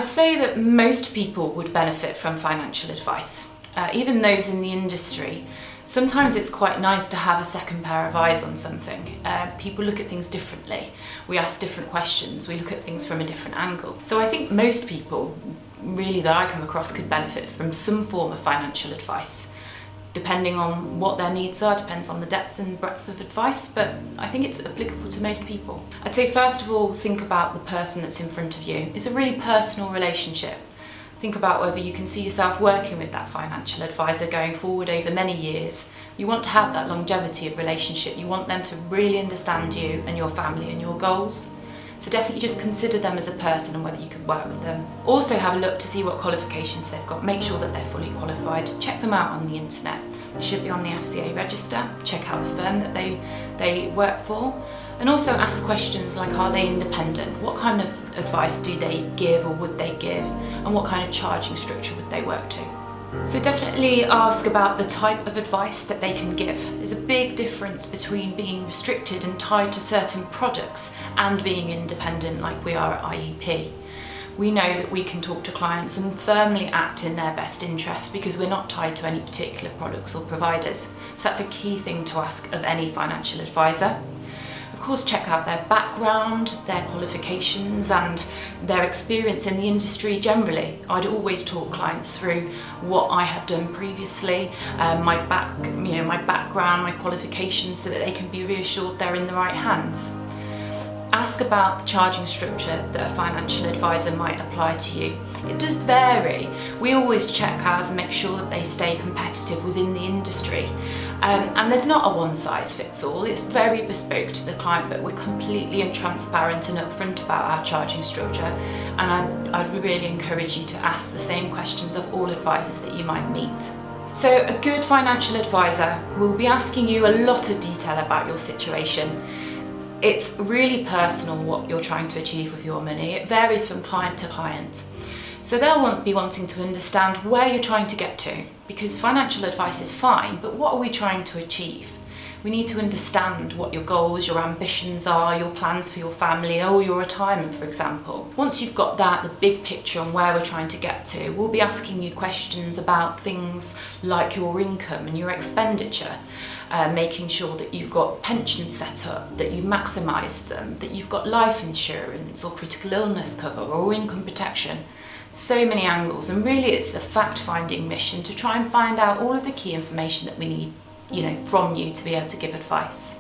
I'd say that most people would benefit from financial advice, even those in the industry. Sometimes it's quite nice to have a second pair of eyes on something. People look at things differently. We ask different questions. We look at things from a different angle. So I think most people, really, that I come across could benefit from some form of financial advice. Depending on what their needs are, depends on the depth and breadth of advice, but I think it's applicable to most people. I'd say first of all, think about the person that's in front of you. It's a really personal relationship. Think about whether you can see yourself working with that financial advisor going forward over many years. You want to have that longevity of relationship. You want them to really understand you and your family and your goals. So definitely just consider them as a person and whether you could work with them. Also have a look to see what qualifications they've got. Make sure that they're fully qualified. Check them out on the internet. They should be on the FCA register. Check out the firm that they work for. And also ask questions like, are they independent? What kind of advice do they give or would they give? And what kind of charging structure would they work to? So definitely ask about the type of advice that they can give. There's a big difference between being restricted and tied to certain products and being independent like we are at IEP. We know that we can talk to clients and firmly act in their best interest because we're not tied to any particular products or providers. So that's a key thing to ask of any financial advisor. Of course, check out their background, their qualifications and their experience in the industry generally. I'd always talk clients through what I have done previously, my background, my qualifications, so that they can be reassured they're in the right hands. Ask about the charging structure that a financial advisor might apply to you. It does vary. We always check ours and make sure that they stay competitive within the industry. And there's not a one-size-fits-all. It's very bespoke to the client, but we're completely transparent and upfront about our charging structure. And I'd really encourage you to ask the same questions of all advisors that you might meet. So a good financial advisor will be asking you a lot of detail about your situation. It's really personal what you're trying to achieve with your money. It varies from client to client. So they'll be wanting to understand where you're trying to get to, because financial advice is fine, but what are we trying to achieve? We need to understand what your goals, your ambitions are, your plans for your family or your retirement, for example. Once you've got that, the big picture on where we're trying to get to, we'll be asking you questions about things like your income and your expenditure, making sure that you've got pensions set up, that you maximise them, that you've got life insurance or critical illness cover or income protection. So many angles, and really it's a fact-finding mission to try and find out all of the key information that we need, from you to be able to give advice.